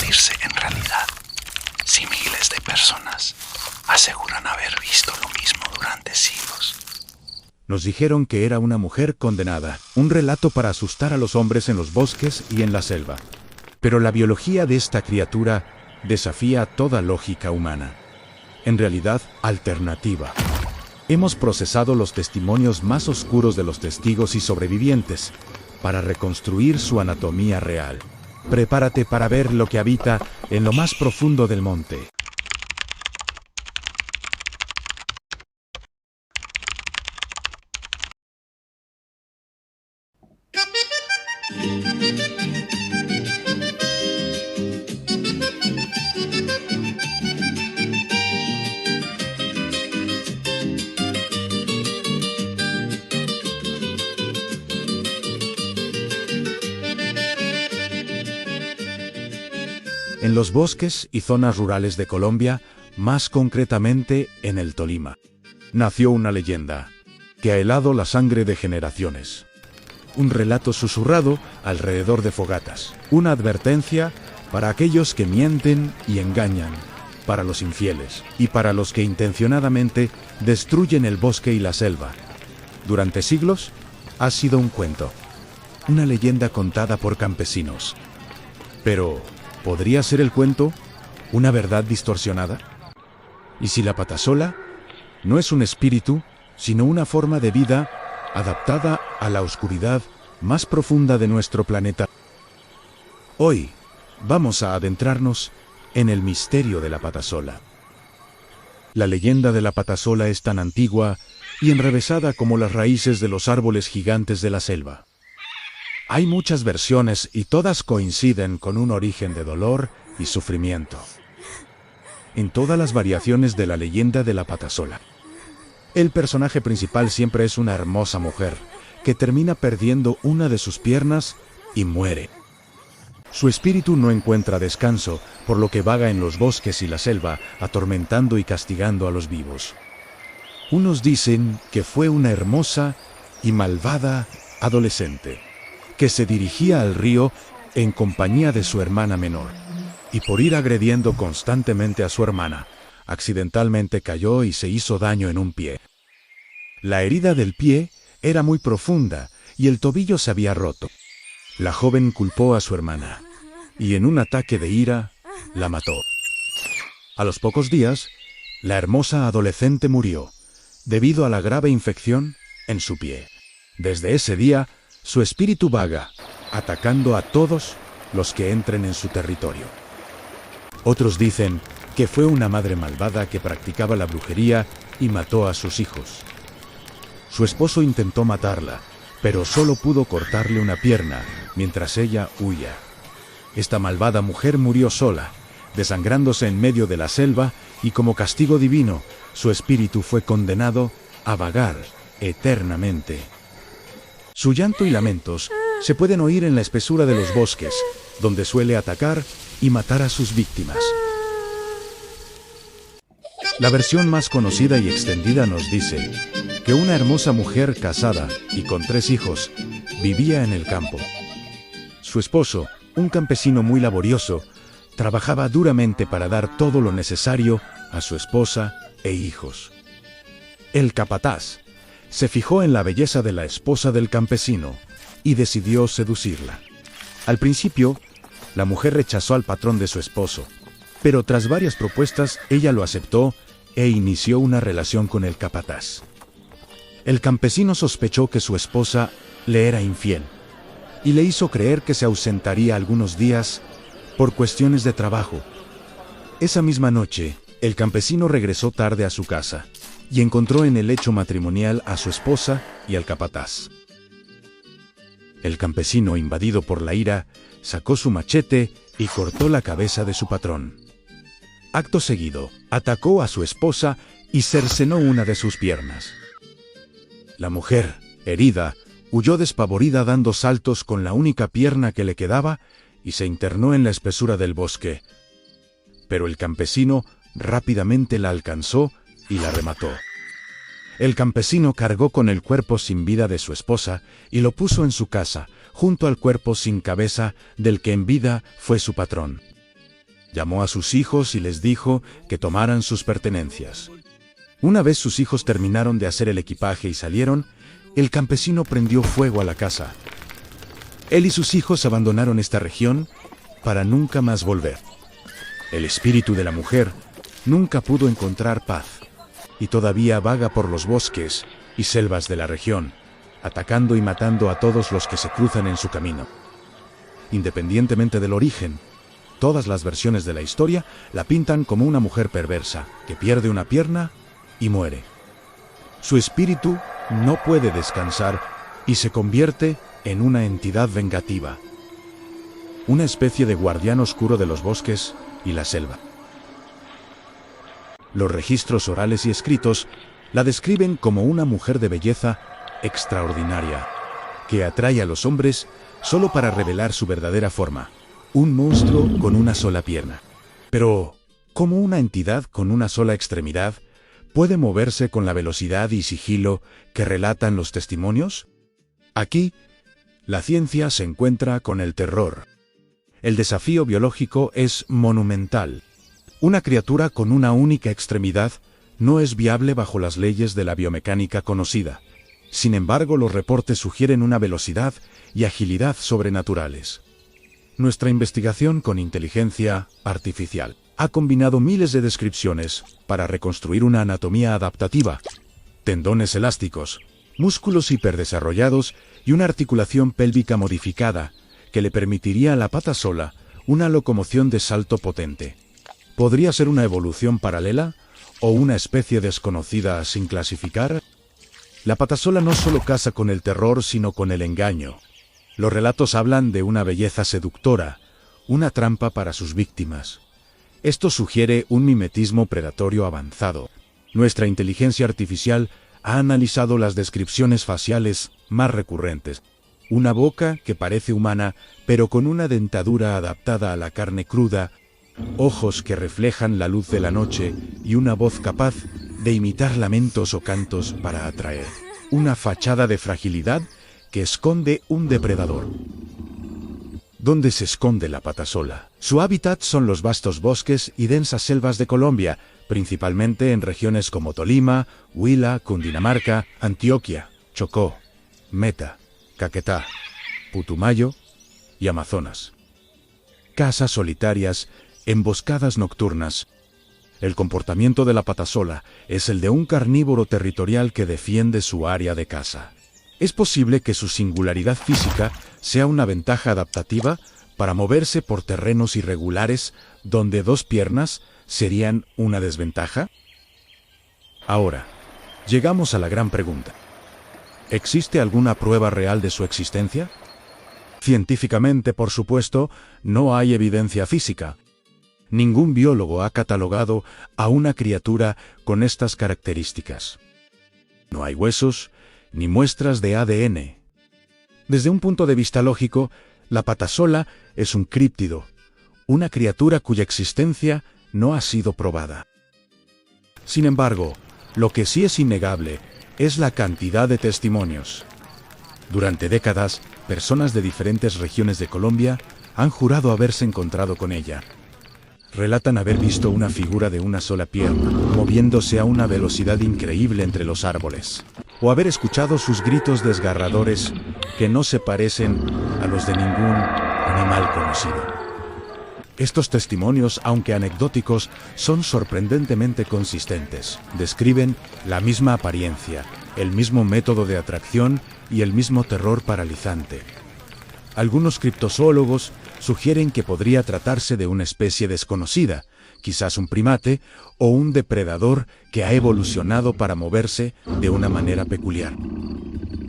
cumplirse en realidad, si miles de personas aseguran haber visto lo mismo durante siglos. Nos dijeron que era una mujer condenada, un relato para asustar a los hombres en los bosques y en la selva. Pero la biología de esta criatura desafía toda lógica humana. En realidad, alternativa. Hemos procesado los testimonios más oscuros de los testigos y sobrevivientes para reconstruir su anatomía real. Prepárate para ver lo que habita en lo más profundo del monte. En los bosques y zonas rurales de Colombia, más concretamente en el Tolima, nació una leyenda que ha helado la sangre de generaciones. Un relato susurrado alrededor de fogatas, una advertencia para aquellos que mienten y engañan, para los infieles y para los que intencionadamente destruyen el bosque y la selva. Durante siglos ha sido un cuento, una leyenda contada por campesinos. Pero ¿podría ser el cuento una verdad distorsionada? ¿Y si la patasola no es un espíritu, sino una forma de vida adaptada a la oscuridad más profunda de nuestro planeta? Hoy vamos a adentrarnos en el misterio de la patasola. La leyenda de la patasola es tan antigua y enrevesada como las raíces de los árboles gigantes de la selva. Hay muchas versiones y todas coinciden con un origen de dolor y sufrimiento. En todas las variaciones de la leyenda de la patasola, el personaje principal siempre es una hermosa mujer que termina perdiendo una de sus piernas y muere. Su espíritu no encuentra descanso, por lo que vaga en los bosques y la selva, atormentando y castigando a los vivos. Unos dicen que fue una hermosa y malvada adolescente que se dirigía al río en compañía de su hermana menor, y por ir agrediendo constantemente a su hermana, accidentalmente cayó y se hizo daño en un pie. La herida del pie era muy profunda y el tobillo se había roto. La joven culpó a su hermana, y en un ataque de ira, la mató. A los pocos días, la hermosa adolescente murió, debido a la grave infección en su pie. Desde ese día, su espíritu vaga, atacando a todos los que entren en su territorio. Otros dicen que fue una madre malvada que practicaba la brujería y mató a sus hijos. Su esposo intentó matarla, pero solo pudo cortarle una pierna mientras ella huía. Esta malvada mujer murió sola, desangrándose en medio de la selva, y como castigo divino, su espíritu fue condenado a vagar eternamente. Su llanto y lamentos se pueden oír en la espesura de los bosques, donde suele atacar y matar a sus víctimas. La versión más conocida y extendida nos dice que una hermosa mujer casada y con 3 hijos vivía en el campo. Su esposo, un campesino muy laborioso, trabajaba duramente para dar todo lo necesario a su esposa e hijos. El capataz se fijó en la belleza de la esposa del campesino y decidió seducirla. Al principio, la mujer rechazó al patrón de su esposo, pero tras varias propuestas ella lo aceptó e inició una relación con el capataz. El campesino sospechó que su esposa le era infiel y le hizo creer que se ausentaría algunos días por cuestiones de trabajo. Esa misma noche, el campesino regresó tarde a su casa y encontró en el lecho matrimonial a su esposa y al capataz. El campesino, invadido por la ira, sacó su machete y cortó la cabeza de su patrón. Acto seguido, atacó a su esposa y cercenó una de sus piernas. La mujer, herida, huyó despavorida dando saltos con la única pierna que le quedaba y se internó en la espesura del bosque. Pero el campesino rápidamente la alcanzó y la remató. El campesino cargó con el cuerpo sin vida de su esposa y lo puso en su casa, junto al cuerpo sin cabeza del que en vida fue su patrón. Llamó a sus hijos y les dijo que tomaran sus pertenencias. Una vez sus hijos terminaron de hacer el equipaje y salieron, el campesino prendió fuego a la casa. Él y sus hijos abandonaron esta región para nunca más volver. El espíritu de la mujer nunca pudo encontrar paz y todavía vaga por los bosques y selvas de la región, atacando y matando a todos los que se cruzan en su camino. Independientemente del origen, todas las versiones de la historia la pintan como una mujer perversa que pierde una pierna y muere. Su espíritu no puede descansar y se convierte en una entidad vengativa, una especie de guardián oscuro de los bosques y la selva. Los registros orales y escritos la describen como una mujer de belleza extraordinaria, que atrae a los hombres solo para revelar su verdadera forma, un monstruo con una sola pierna. Pero, ¿cómo una entidad con una sola extremidad puede moverse con la velocidad y sigilo que relatan los testimonios? Aquí, la ciencia se encuentra con el terror. El desafío biológico es monumental. Una criatura con una única extremidad no es viable bajo las leyes de la biomecánica conocida. Sin embargo, los reportes sugieren una velocidad y agilidad sobrenaturales. Nuestra investigación con inteligencia artificial ha combinado miles de descripciones para reconstruir una anatomía adaptativa, tendones elásticos, músculos hiperdesarrollados y una articulación pélvica modificada que le permitiría a la pata sola una locomoción de salto potente. ¿Podría ser una evolución paralela o una especie desconocida sin clasificar? La patasola no solo casa con el terror, sino con el engaño. Los relatos hablan de una belleza seductora, una trampa para sus víctimas. Esto sugiere un mimetismo predatorio avanzado. Nuestra inteligencia artificial ha analizado las descripciones faciales más recurrentes. Una boca que parece humana, pero con una dentadura adaptada a la carne cruda, ojos que reflejan la luz de la noche y una voz capaz de imitar lamentos o cantos para atraer. Una fachada de fragilidad que esconde un depredador. ¿Dónde se esconde la patasola? Su hábitat son los vastos bosques y densas selvas de Colombia, principalmente en regiones como Tolima, Huila, Cundinamarca, Antioquia, Chocó, Meta, Caquetá, Putumayo y Amazonas. Casas solitarias, emboscadas nocturnas. El comportamiento de la patasola es el de un carnívoro territorial que defiende su área de caza. Es posible que su singularidad física sea una ventaja adaptativa para moverse por terrenos irregulares donde dos piernas serían una desventaja. Ahora, llegamos a la gran pregunta. ¿Existe alguna prueba real de su existencia? Científicamente, por supuesto, no hay evidencia física. Ningún biólogo ha catalogado a una criatura con estas características. No hay huesos ni muestras de ADN. Desde un punto de vista lógico, la patasola es un críptido, una criatura cuya existencia no ha sido probada. Sin embargo, lo que sí es innegable es la cantidad de testimonios. Durante décadas, personas de diferentes regiones de Colombia han jurado haberse encontrado con ella. Relatan haber visto una figura de una sola pierna, moviéndose a una velocidad increíble entre los árboles, o haber escuchado sus gritos desgarradores que no se parecen a los de ningún animal conocido. Estos testimonios, aunque anecdóticos, son sorprendentemente consistentes. Describen la misma apariencia, el mismo método de atracción y el mismo terror paralizante. Algunos criptozoólogos sugieren que podría tratarse de una especie desconocida, quizás un primate o un depredador que ha evolucionado para moverse de una manera peculiar.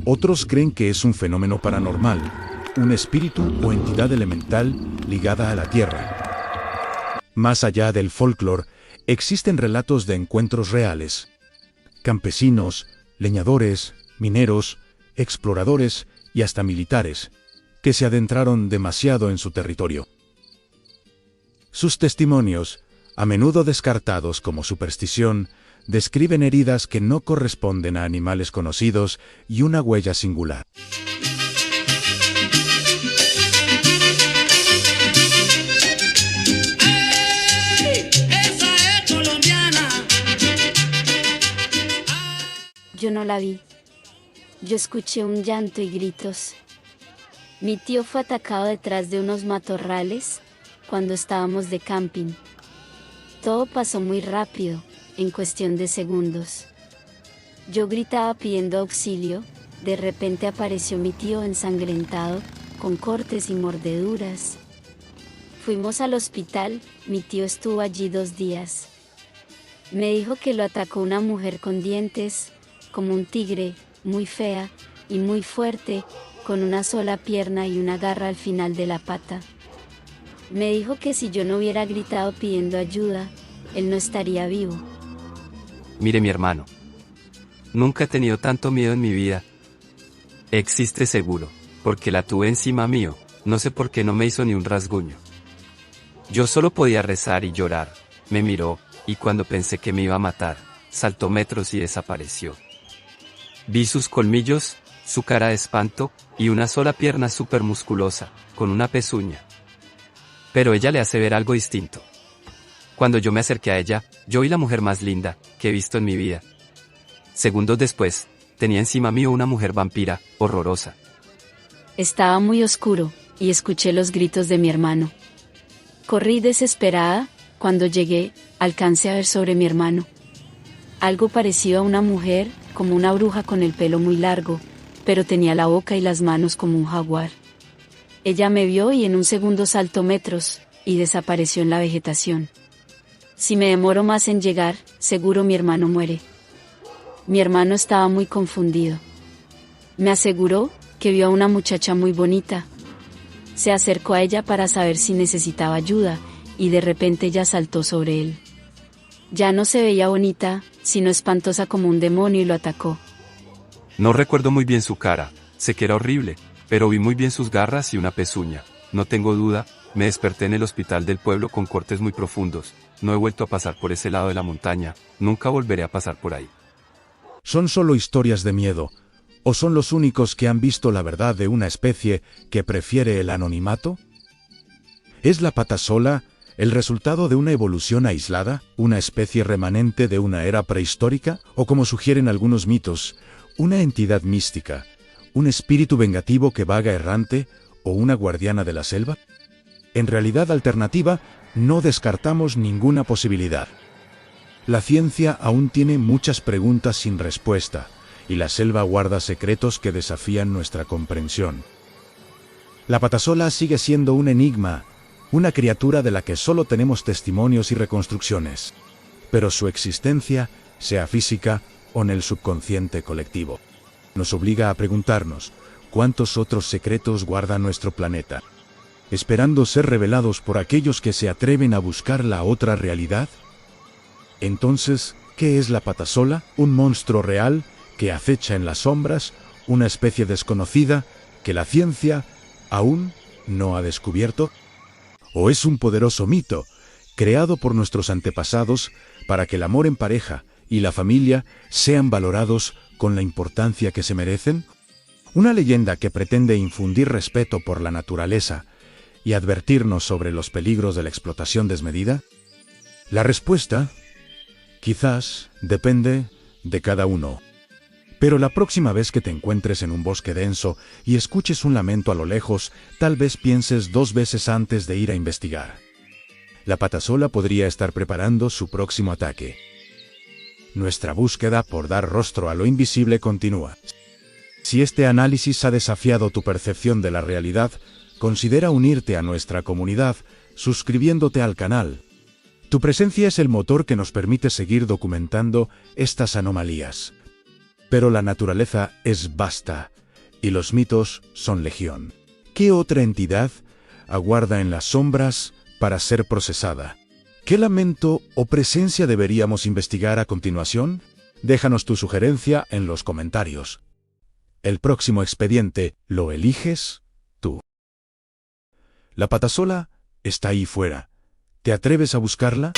Otros creen que es un fenómeno paranormal, un espíritu o entidad elemental ligada a la Tierra. Más allá del folclore, existen relatos de encuentros reales. Campesinos, leñadores, mineros, exploradores y hasta militares, que se adentraron demasiado en su territorio. Sus testimonios, a menudo descartados como superstición, describen heridas que no corresponden a animales conocidos y una huella singular. yo no la vi. Yo escuché un llanto y gritos. Mi tío fue atacado detrás de unos matorrales cuando estábamos de camping. Todo pasó muy rápido, en cuestión de segundos. Yo gritaba pidiendo auxilio, de repente apareció mi tío ensangrentado, con cortes y mordeduras. Fuimos al hospital, mi tío estuvo allí 2 días. Me dijo que lo atacó una mujer con dientes, como un tigre, muy fea y muy fuerte, con una sola pierna y una garra al final de la pata. Me dijo que si yo no hubiera gritado pidiendo ayuda, él no estaría vivo. Mire mi hermano. Nunca he tenido tanto miedo en mi vida. Existe seguro, porque la tuve encima mío, no sé por qué no me hizo ni un rasguño. Yo solo podía rezar y llorar, me miró, y cuando pensé que me iba a matar, saltó metros y desapareció. Vi sus colmillos, su cara de espanto, y una sola pierna súper musculosa, con una pezuña. Pero ella le hace ver algo distinto. Cuando yo me acerqué a ella, yo vi la mujer más linda que he visto en mi vida. Segundos después, tenía encima mío una mujer vampira, horrorosa. Estaba muy oscuro, y escuché los gritos de mi hermano. Corrí desesperada, cuando llegué, alcancé a ver sobre mi hermano. Algo parecido a una mujer, como una bruja con el pelo muy largo, pero tenía la boca y las manos como un jaguar. Ella me vio y en un segundo saltó metros, y desapareció en la vegetación. Si me demoro más en llegar, seguro mi hermano muere. Mi hermano estaba muy confundido. Me aseguró que vio a una muchacha muy bonita. Se acercó a ella para saber si necesitaba ayuda, y de repente ella saltó sobre él. Ya no se veía bonita, sino espantosa como un demonio y lo atacó. No recuerdo muy bien su cara, sé que era horrible, pero vi muy bien sus garras y una pezuña. No tengo duda, me desperté en el hospital del pueblo con cortes muy profundos. No he vuelto a pasar por ese lado de la montaña, nunca volveré a pasar por ahí. ¿Son solo historias de miedo? ¿O son los únicos que han visto la verdad de una especie que prefiere el anonimato? ¿Es la patasola el resultado de una evolución aislada, una especie remanente de una era prehistórica, o como sugieren algunos mitos, una entidad mística, un espíritu vengativo que vaga errante o una guardiana de la selva? En realidad alternativa, no descartamos ninguna posibilidad. La ciencia aún tiene muchas preguntas sin respuesta, y la selva guarda secretos que desafían nuestra comprensión. La patasola sigue siendo un enigma, una criatura de la que solo tenemos testimonios y reconstrucciones, pero su existencia, sea física o en el subconsciente colectivo, nos obliga a preguntarnos cuántos otros secretos guarda nuestro planeta, esperando ser revelados por aquellos que se atreven a buscar la otra realidad. Entonces, ¿qué es la patasola? ¿Un monstruo real que acecha en las sombras, una especie desconocida que la ciencia aún no ha descubierto? ¿O es un poderoso mito, creado por nuestros antepasados para que el amor en pareja y la familia sean valorados con la importancia que se merecen? ¿Una leyenda que pretende infundir respeto por la naturaleza y advertirnos sobre los peligros de la explotación desmedida? La respuesta, quizás, depende de cada uno. Pero la próxima vez que te encuentres en un bosque denso y escuches un lamento a lo lejos, tal vez pienses 2 veces antes de ir a investigar. La patasola podría estar preparando su próximo ataque. Nuestra búsqueda por dar rostro a lo invisible continúa. Si este análisis ha desafiado tu percepción de la realidad, considera unirte a nuestra comunidad, suscribiéndote al canal. Tu presencia es el motor que nos permite seguir documentando estas anomalías. Pero la naturaleza es vasta, y los mitos son legión. ¿Qué otra entidad aguarda en las sombras para ser procesada? ¿Qué lamento o presencia deberíamos investigar a continuación? Déjanos tu sugerencia en los comentarios. El próximo expediente lo eliges tú. La patasola está ahí fuera. ¿Te atreves a buscarla?